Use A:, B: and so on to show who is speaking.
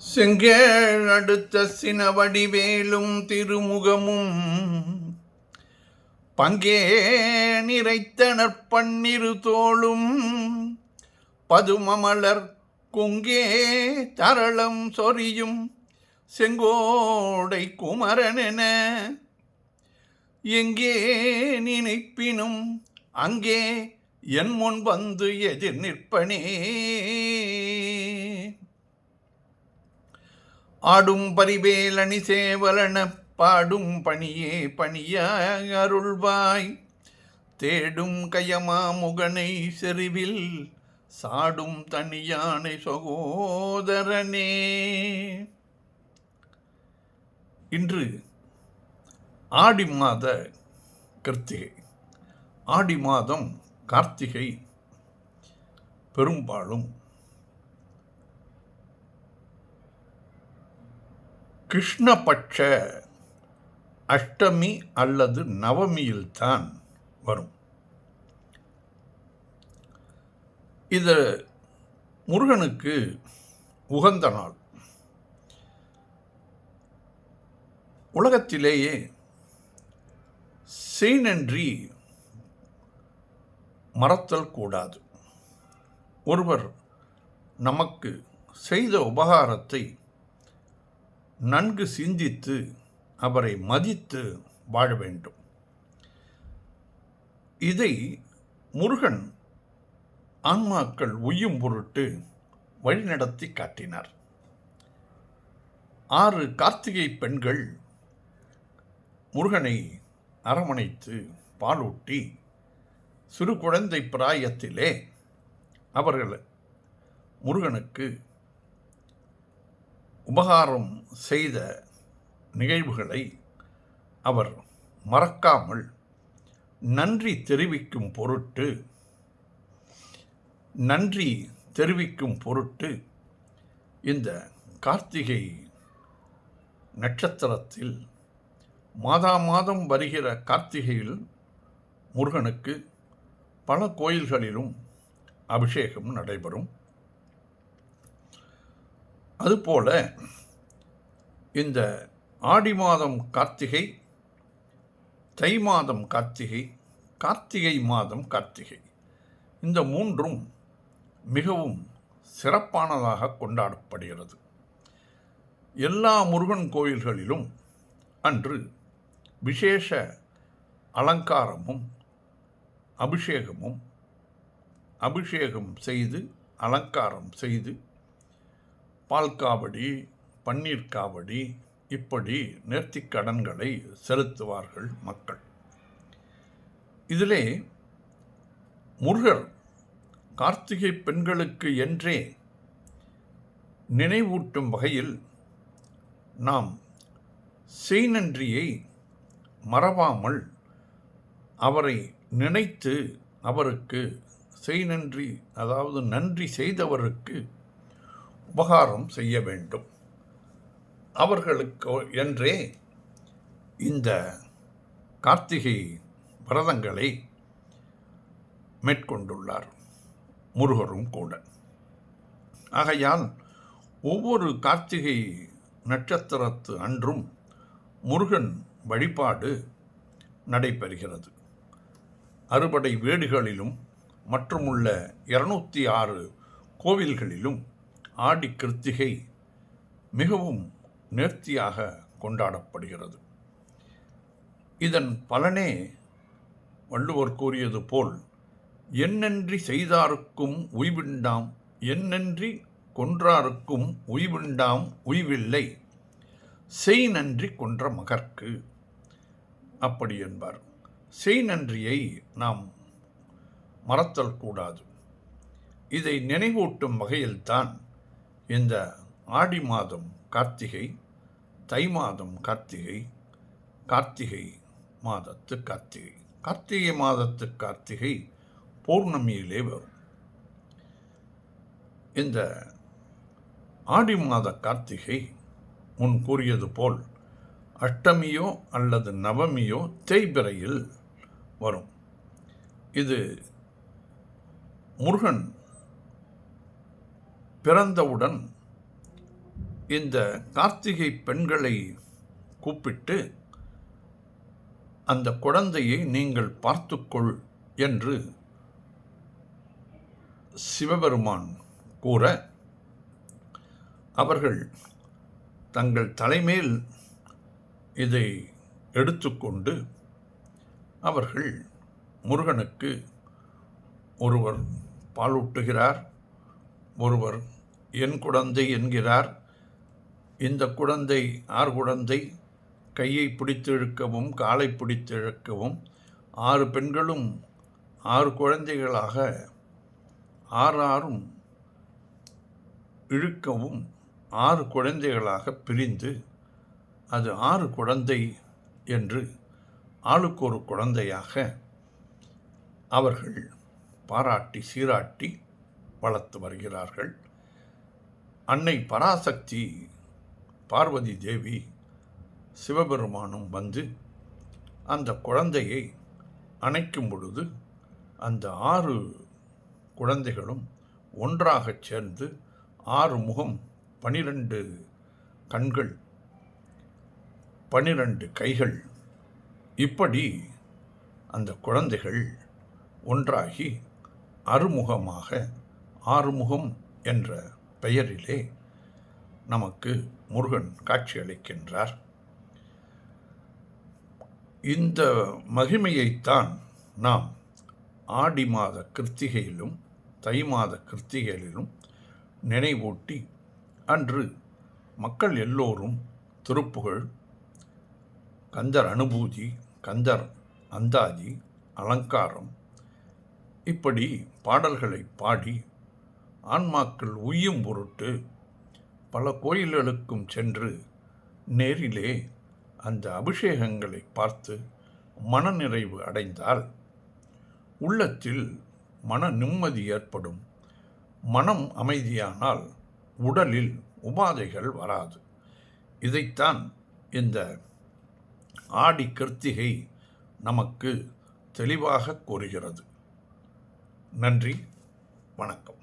A: செங்கேள் அடுத்த சினவடிவேலும் திருமுகமும் பங்கே நிறைத்தனர் பன்னிரு தோளும் பதுமமலர் குங்கே தரளம் சொரியும் செங்கோடை குமரனென எங்கே நினைப்பினும் அங்கே என் முன் வந்து எதிர் நிற்பனே. ஆடும் பரிவேலணி சேவலன பாடும் பணியே பணியாய் அருள்வாய் தேடும் கயமா முகனை செறிவில் சாடும் தனியானை சகோதரனே. இன்று ஆடி மாத கிருத்திகை. ஆடி மாதம் கார்த்திகை பெரும்பாலும் கிருஷ்ணபட்ச அஷ்டமி அல்லது நவமியில்தான் வரும். இது முருகனுக்கு உகந்த நாள். உலகத்திலேயே செய்நன்றி மறத்தல் கூடாது. ஒருவர் நமக்கு செய்த உபகாரத்தை நன்கு சிந்தித்து அவரை மதித்து வாழ வேண்டும். இதை முருகன் ஆன்மாக்கள் உய்யும் பொருட்டு வழிநடத்தி காட்டினார். 6 கார்த்திகை பெண்கள் முருகனை அரவணைத்து பாலூட்டி சிறு குழந்தை பிராயத்திலே அவர்கள் முருகனுக்கு உபகாரம் செய்த நிகழ்வுகளை அவர் மறக்காமல் நன்றி தெரிவிக்கும் பொருட்டு இந்த கார்த்திகை நட்சத்திரத்தில் மாதம் வருகிற கார்த்திகையில் முருகனுக்கு பல கோயில்களிலும் அபிஷேகம் நடைபெறும். அதுபோல இந்த ஆடி மாதம் கார்த்திகை, தை மாதம் கார்த்திகை, கார்த்திகை மாதம் கார்த்திகை, இந்த 3ம் மிகவும் சிறப்பானதாக கொண்டாடப்படுகிறது. எல்லா முருகன் கோயில்களிலும் அன்று விசேஷ அலங்காரமும் அபிஷேகம் செய்து அலங்காரம் செய்து பால் காவடி, பன்னீர் காவடி, இப்படி நேர்த்திக் கடன்களை செலுத்துவார்கள் மக்கள். இதிலே முருகர் கார்த்திகை பெண்களுக்கு என்றே நினைவூட்டும் வகையில் நாம் செய்நன்றியை மறவாமல் அவரை நினைத்து அவருக்கு செய்நன்றி, அதாவது நன்றி செய்தவருக்கு உபகாரம் செய்ய வேண்டும். அவர்களுக்கு என்றே இந்த கார்த்திகை விரதங்களை மேற்கொண்டுள்ளார் முருகரும் கூட. ஆகையால் ஒவ்வொரு கார்த்திகை நட்சத்திரத்து அன்றும் முருகன் வழிபாடு நடைபெறுகிறது. அறுபடை வீடுகளிலும் மற்றுமுள்ள 206 கோவில்களிலும் ஆடி கிருத்திகை மிகவும் நேர்த்தியாக கொண்டாடப்படுகிறது. இதன் பலனே வள்ளுவர் கூறியது போல், என்னன்றி செய்தாருக்கும் உய்விண்டாம், என்னன்றி கொன்றாருக்கும் உய்விண்டாம் உய்வில்லை, செய் நன்றி கொன்ற மகற்கு. அப்படி என்பார். செய் நன்றியை நாம் மறத்தல் கூடாது. இதை நினைவூட்டும் வகையில்தான் இந்த ஆடி மாதம் கார்த்திகை, தை மாதம் கார்த்திகை, கார்த்திகை மாதத்து கார்த்திகை. கார்த்திகை மாதத்து கார்த்திகை பௌர்ணமியிலே வரும். இந்த ஆடி மாத கார்த்திகை முன் கூறியது போல் அஷ்டமியோ அல்லது நவமியோ தேய்பிறையில் வரும். இது முருகன் பிறந்தவுடன் இந்த கார்த்திகை பெண்களை கூப்பிட்டு அந்த குழந்தையை நீங்கள் பார்த்துக்கொள் என்று சிவபெருமான் கூற, அவர்கள் தங்கள் தலைமேல் இதை எடுத்துக்கொண்டு அவர்கள் முருகனுக்கு ஒருவர் பாலூட்டுகிறார், ஒருவர் என் குழந்தை என்கிறார். இந்த குழந்தை ஆறு குழந்தை, கையை பிடித்து இழுக்கவும் காலை பிடித்து இழுக்கவும் 6 பெண்களும் 6 குழந்தைகளாக ஆறும் இழுக்கவும் 6 குழந்தைகளாக பிரிந்து அது 6 குழந்தை என்று ஆளுக்கு ஒரு குழந்தையாக அவர்கள் பாராட்டி சீராட்டி வளர்த்து வருகிறார்கள். அன்னை பராசக்தி பார்வதி தேவி சிவபெருமானும் வந்து அந்த குழந்தையை அணைக்கும் பொழுது அந்த 6 குழந்தைகளும் ஒன்றாகச் சேர்ந்து 6 முகம், 12 கண்கள், 12 கைகள், இப்படி அந்த குழந்தைகள் ஒன்றாகி அறுமுகமாக ஆறுமுகம் என்ற பெயரிலே நமக்கு முருகன் காட்சியளிக்கின்றார். இந்த மகிமையைத்தான் நாம் ஆடி மாத கிருத்திகையிலும் தை மாத கிருத்திகையிலும் நினைவூட்டி அன்று மக்கள் எல்லோரும் திருப்புகழ், கந்தர் அனுபூதி, கந்தர் அந்தாதி, அலங்காரம் இப்படி பாடல்களை பாடி ஆன்மாக்கள் உய்யும் பொருட்டு பல கோயில்களுக்கும் சென்று நேரிலே அந்த அபிஷேகங்களை பார்த்து மனநிறைவு அடைந்தால் உள்ளத்தில் மன நிம்மதி ஏற்படும். மனம் அமைதியானால் உடலில் உபாதைகள் வராது. இதைத்தான் இந்த ஆடி கிருத்திகை நமக்கு தெளிவாக கூறுகிறது. நன்றி, வணக்கம்.